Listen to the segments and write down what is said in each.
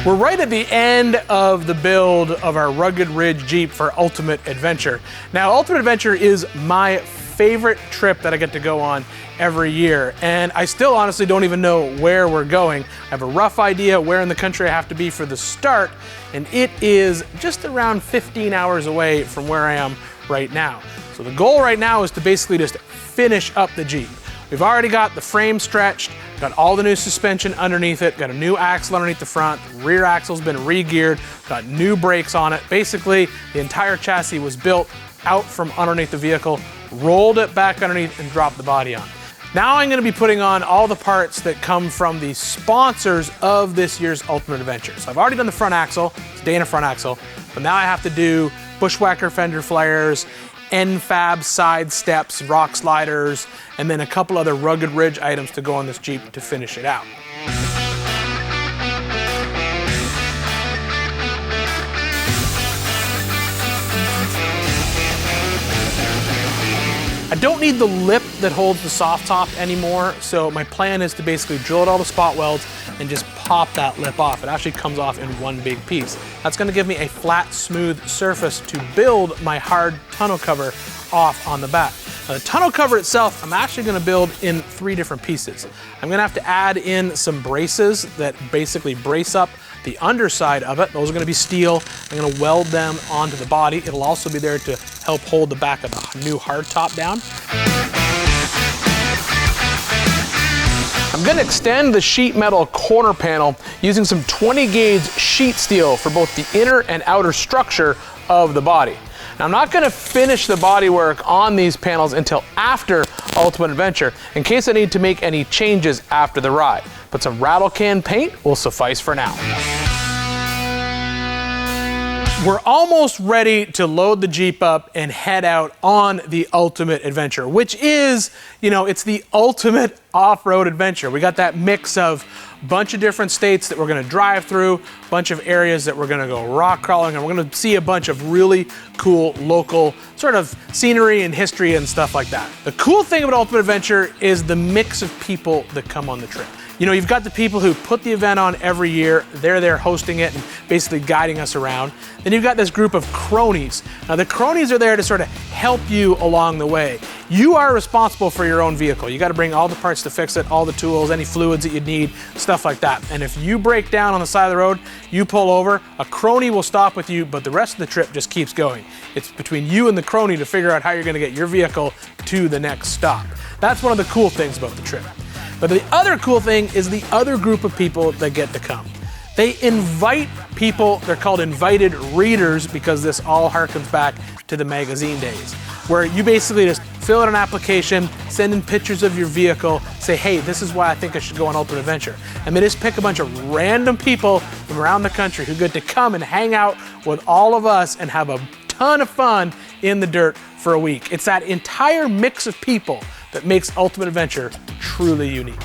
We're right at the end of the build of our Rugged Ridge Jeep for Ultimate Adventure. Now, Ultimate Adventure is my favorite trip that I get to go on every year, and I still honestly don't even know where we're going. I have a rough idea where in the country I have to be for the start, and it is just around 15 hours away from where I am right now. So the goal right now is to basically just finish up the Jeep. We've already got the frame stretched, got all the new suspension underneath it, got a new axle underneath the front, the rear axle's been re-geared, got new brakes on it. Basically, the entire chassis was built out from underneath the vehicle, rolled it back underneath, and dropped the body on. Now I'm gonna be putting on all the parts that come from the sponsors of this year's Ultimate Adventure. So I've already done the front axle, it's Dana front axle, but now I have to do bushwhacker fender flares, N-Fab side steps, rock sliders, and then a couple other Rugged Ridge items to go on this Jeep to finish it out. I don't need the lip that holds the soft top anymore, so my plan is to basically drill out all the spot welds and just pop that lip off. It actually comes off in one big piece. That's gonna give me a flat, smooth surface to build my hard tonneau cover off on the back. Now, the tonneau cover itself, I'm actually gonna build in 3 different pieces. I'm gonna have to add in some braces that basically brace up the underside of it. Those are gonna be steel. I'm gonna weld them onto the body. It'll also be there to help hold the back of the new hard top down. I'm gonna extend the sheet metal corner panel using some 20 gauge sheet steel for both the inner and outer structure of the body. Now, I'm not gonna finish the bodywork on these panels until after Ultimate Adventure in case I need to make any changes after the ride, but some rattle can paint will suffice for now. We're almost ready to load the Jeep up and head out on the Ultimate Adventure, which is, it's the ultimate off-road adventure. We got that mix of a bunch of different states that we're gonna drive through, a bunch of areas that we're gonna go rock crawling, and we're gonna see a bunch of really cool local sort of scenery and history and stuff like that. The cool thing about Ultimate Adventure is the mix of people that come on the trip. You've got the people who put the event on every year. They're there hosting it and basically guiding us around. Then you've got this group of cronies. Now, the cronies are there to sort of help you along the way. You are responsible for your own vehicle. You got to bring all the parts to fix it, all the tools, any fluids that you need, stuff like that. And if you break down on the side of the road, you pull over, a crony will stop with you, but the rest of the trip just keeps going. It's between you and the crony to figure out how you're going to get your vehicle to the next stop. That's one of the cool things about the trip. But the other cool thing is the other group of people that get to come. They invite people, they're called invited readers because this all harkens back to the magazine days, where you basically just fill out an application, send in pictures of your vehicle, say, hey, this is why I think I should go on Ultimate Adventure. And they just pick a bunch of random people from around the country who get to come and hang out with all of us and have a ton of fun in the dirt for a week. It's that entire mix of people that makes Ultimate Adventure truly unique.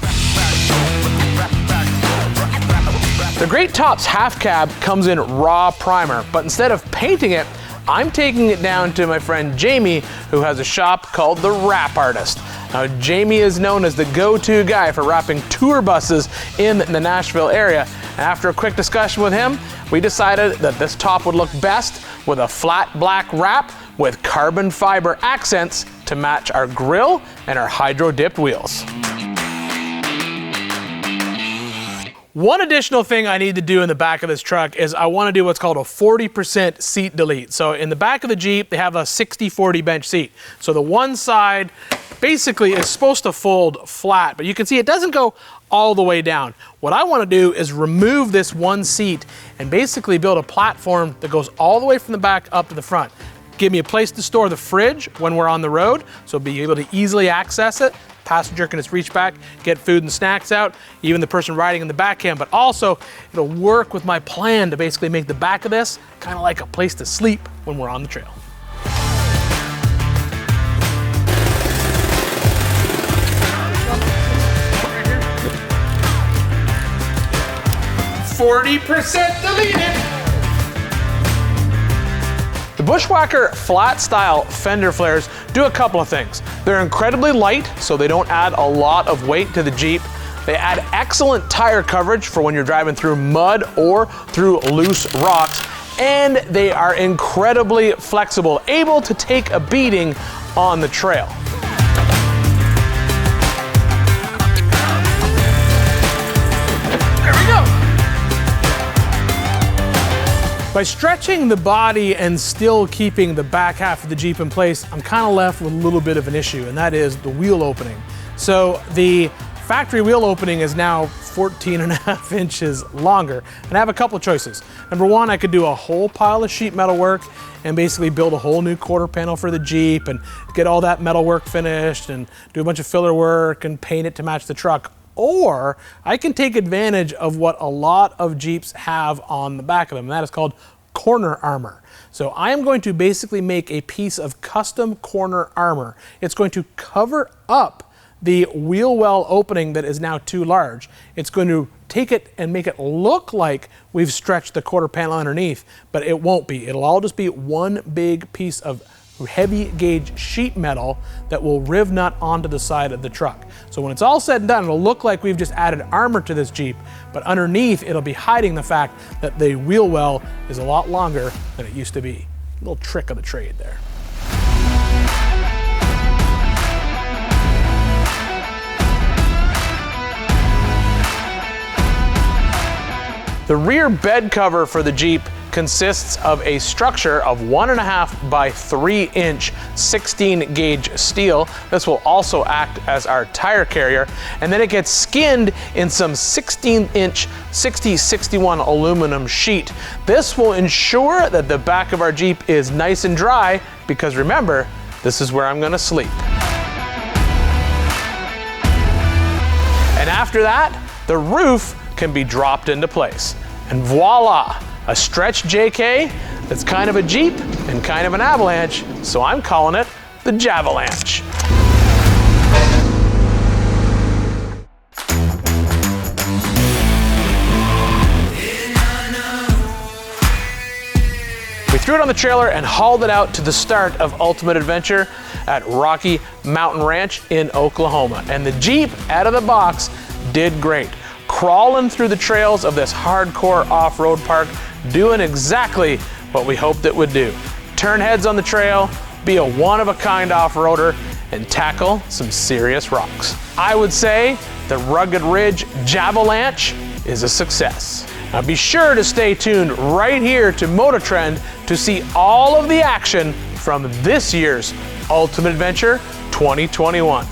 The Great Tops half cab comes in raw primer, but instead of painting it, I'm taking it down to my friend Jamie, who has a shop called The Wrap Artist. Now, Jamie is known as the go-to guy for wrapping tour buses in the Nashville area. And after a quick discussion with him, we decided that this top would look best with a flat black wrap with carbon fiber accents to match our grille and our hydro-dipped wheels. One additional thing I need to do in the back of this truck is I want to do what's called a 40% seat delete. So in the back of the Jeep, they have a 60-40 bench seat. So the one side basically is supposed to fold flat, but you can see it doesn't go all the way down. What I want to do is remove this one seat and basically build a platform that goes all the way from the back up to the front. Give me a place to store the fridge when we're on the road, so be able to easily access it. Passenger can just reach back, get food and snacks out, even the person riding in the back can, but also it'll work with my plan to basically make the back of this kind of like a place to sleep when we're on the trail. "40% deleted." The Bushwhacker flat style fender flares do a couple of things. They're incredibly light, so they don't add a lot of weight to the Jeep. They add excellent tire coverage for when you're driving through mud or through loose rocks, and they are incredibly flexible, able to take a beating on the trail. There we go. By stretching the body and still keeping the back half of the Jeep in place, I'm kind of left with a little bit of an issue, and that is the wheel opening. So the factory wheel opening is now 14.5 inches longer, and I have a couple choices. Number one, I could do a whole pile of sheet metal work and basically build a whole new quarter panel for the Jeep and get all that metal work finished and do a bunch of filler work and paint it to match the truck. Or I can take advantage of what a lot of Jeeps have on the back of them, and that is called corner armor. So I am going to basically make a piece of custom corner armor. It's going to cover up the wheel well opening that is now too large. It's going to take it and make it look like we've stretched the quarter panel underneath, but it won't be. It'll all just be one big piece of heavy gauge sheet metal that will riv nut onto the side of the truck. So when it's all said and done, it'll look like we've just added armor to this Jeep, but underneath it'll be hiding the fact that the wheel well is a lot longer than it used to be. A little trick of the trade there. The rear bed cover for the Jeep consists of a structure of 1.5 by 3 inch 16 gauge steel. This will also act as our tire carrier, and then it gets skinned in some 16 inch 6061 aluminum sheet. This will ensure that the back of our Jeep is nice and dry, because remember, this is where I'm going to sleep. And after that, the roof can be dropped into place. And voila, a stretch JK that's kind of a Jeep and kind of an avalanche, so I'm calling it the Javalanche. We threw it on the trailer and hauled it out to the start of Ultimate Adventure at Rocky Mountain Ranch in Oklahoma. And the Jeep, out of the box, did great. Crawling through the trails of this hardcore off-road park, doing exactly what we hoped it would do. Turn heads on the trail, be a one-of-a-kind off-roader, and tackle some serious rocks. I would say the Rugged Ridge Javalanche is a success. Now be sure to stay tuned right here to MotorTrend to see all of the action from this year's Ultimate Adventure 2021.